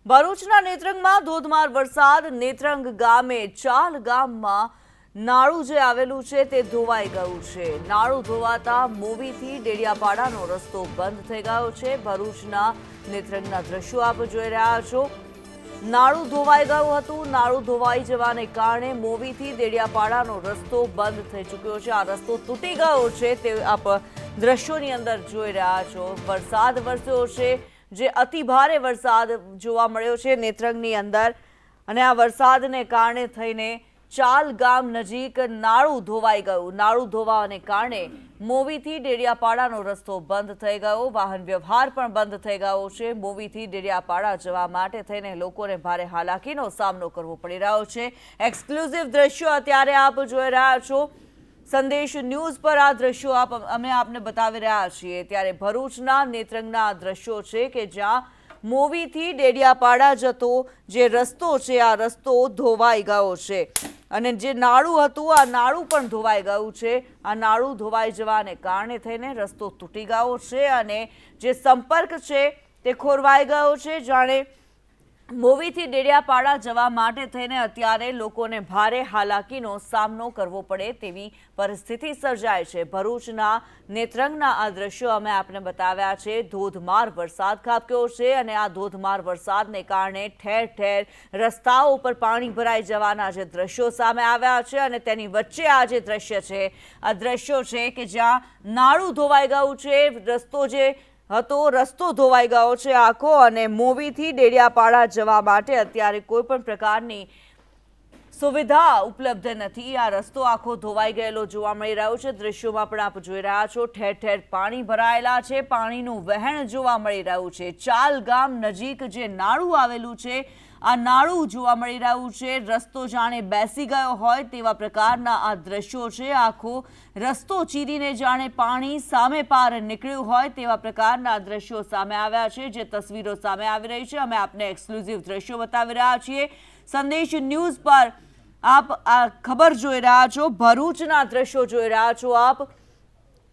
ભરૂચના નેત્રંગમાં ધોધમાર વરસાદ. નેત્રંગ ગામે ચાલ ગામમાં નાળું જે આવેલું છે તે ધોવાઈ ગયું છે. નાળું ધોવાતા મોવીથી ડેડિયાપાડાનો રસ્તો બંધ થઈ ગયો છે. ભરૂચના નેત્રંગના દ્રશ્યો આપ જોઈ રહ્યા છો. નાળું ધોવાઈ ગયું હતું. નાળું ધોવાઈ જવાને કારણે મોવીથી ડેડિયાપાડાનો રસ્તો બંધ થઈ ચૂક્યો છે. આ રસ્તો તૂટી ગયો છે તે આપ દ્રશ્યોની અંદર જોઈ રહ્યા છો. વરસાદ વરસ્યો છે, જે અતિ ભારે વરસાદ જોવા મળ્યો છે નેત્રંગની અંદર, અને આ વરસાદને કારણે થઈને ચાલ ગામ નજીક નાળું ધોવાઈ ગયું. નાળું ધોવાને કારણે મોવીથી ડેડિયાપાડાનો રસ્તો બંધ થઈ ગયો. વાહન વ્યવહાર પણ બંધ થઈ ગયો છે. મોવીથી ડેડિયાપાડા જવા માટે થઈને લોકોને ભારે હાલાકીનો સામનો કરવો પડી રહ્યો છે. એક્સક્લુઝિવ દ્રશ્યો અત્યારે આપ જોઈ રહ્યા છો. સંદેશ ન્યૂઝ પર આ દ્રશ્યો અમે આપને બતાવી રહ્યા છીએ. ત્યારે ભરૂચના નેત્રંગના આ દ્રશ્યો છે કે જ્યાં મોવીથી ડેડિયાપાડા જતો જે રસ્તો છે આ રસ્તો ધોવાઈ ગયો છે, અને જે નાળું હતું આ નાળું પણ ધોવાઈ ગયું છે. આ નાળું ધોવાઈ જવાને કારણે થઈને રસ્તો તૂટી ગયો છે અને જે સંપર્ક છે તે ખોરવાઈ ગયો છે. જાણે મોવીથી ડેડિયાપાડા જવા માટે થઈને અત્યારે લોકોને ભારે હાલાકીનો સામનો કરવો પડે તેવી પરિસ્થિતિ સર્જાય છે. ભરૂચના નેત્રંગના આ દ્રશ્યો અમે આપને બતાવ્યા છે. ધોધમાર વરસાદ ખાબક્યો છે અને આ ધોધમાર વરસાદને કારણે ઠેર ઠેર રસ્તાઓ પર પાણી ભરાઈ જવાના જે દ્રશ્યો સામે આવ્યા છે, અને તેની વચ્ચે આ જે દ્રશ્ય છે આ દ્રશ્યો છે કે જ્યાં નાળું ધોવાઈ ગયું છે. રસ્તો ધોવાઈ ગયો છે આખો, અને મોવીથી ડેડિયાપાડા જવા માટે અત્યારે કોઈ પણ પ્રકારની સુવિધા ઉપલબ્ધ નથી. આ રસ્તો આખો ધોવાઈ ગયેલો જોવા મળી રહ્યો છે. દ્રશ્યોમાં પણ આપ જોઈ રહ્યા છો ઠેર ઠેર પાણી ભરાયેલા છે. પાણીનું વહેણ જોવા મળી રહ્યું છે. ચાલ ગામ નજીક જે નાળું આવેલું છે આ નાળું જોવા મળી રહ્યું છે. રસ્તો જાણે બેસી ગયો હોય તેવા પ્રકારના આ દ્રશ્યો છે. આખો રસ્તો ચીરીને જાણે પાણી સામે પાર નીકળ્યું હોય તેવા પ્રકારના દ્રશ્યો સામે આવ્યા છે. જે તસવીરો સામે આવી રહી છે અમે આપને એક્સક્લુઝિવ દ્રશ્યો બતાવી રહ્યા છીએ. સંદેશ ન્યૂઝ પર આપ આ ખબર જોઈ રહ્યા છો. ભરૂચના દ્રશ્યો જોઈ રહ્યા છો આપ.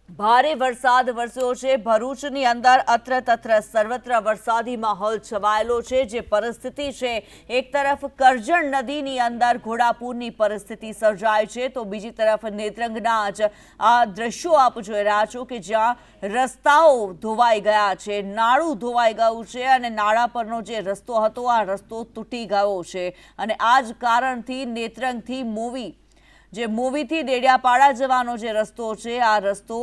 ભારે વરસાદ વરસ્યો છે ભરૂચની અંદર. અત્ર તત્ર સર્વત્ર વરસાદી માહોલ છવાયેલો છે. જે પરિસ્થિતિ છે, એક તરફ કરજણ નદીની અંદર ઘોડાપૂરની પરિસ્થિતિ સર્જાય છે, તો બીજી તરફ નેત્રંગના જ આ દ્રશ્યો આપ જોઈ રહ્યા છો કે જ્યાં રસ્તાઓ ધોવાઈ ગયા છે, નાળું ધોવાઈ ગયું છે, અને નાળા પરનો જે રસ્તો હતો આ રસ્તો તૂટી ગયો છે. અને આ જ કારણથી નેત્રંગથી મોવીથી ડેડિયાપાડા જવાનો જે રસ્તો છે આ રસ્તો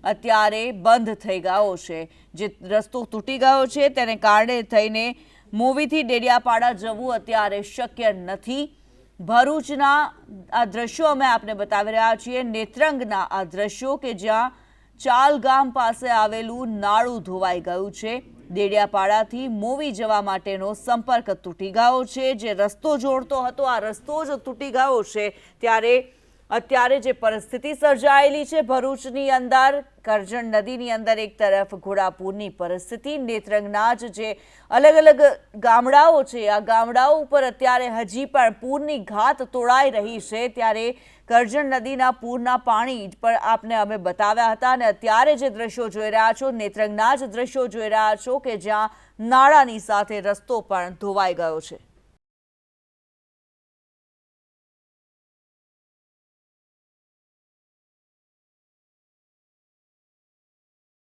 અત્યારે બંધ થઈ ગયો છે. જે રસ્તો તૂટી ગયો છે તેને કારણે થઈને મોવીથી ડેડિયાપાડા જવું અત્યારે શક્ય નથી. ભરૂચના આ દ્રશ્યો અમે આપને બતાવી રહ્યા છીએ. નેત્રંગના આ દ્રશ્યો કે જ્યાં ચાલ ગામ પાસે આવેલું નાળું ધોવાઈ ગયું છે. ડેડિયાપાડાથી મોવી જવા માટેનો સંપર્ક તૂટી ગયો છે. જે રસ્તો જોડતો હતો આ રસ્તો જ તૂટી ગયો છે. ત્યારે અત્યારે જે પરિસ્થિતિ સર્જાયેલી છે ભરૂચની અંદર, કરજણ નદીની અંદર એક તરફ ઘોડાપૂરની પરિસ્થિતિ, નેત્રંગના જ જે અલગ અલગ ગામડાઓ છે આ ગામડાઓ ઉપર અત્યારે હજી પણ પૂરની ઘાત તોડાઈ રહી છે. ત્યારે કરજણ નદીના પૂરના પાણી પણ આપને અમે બતાવ્યા હતા, અને અત્યારે જે દ્રશ્યો જોઈ રહ્યા છો નેત્રંગના જ દ્રશ્યો જોઈ રહ્યા છો કે જ્યાં નાળાની સાથે રસ્તો પણ ધોવાઈ ગયો છે.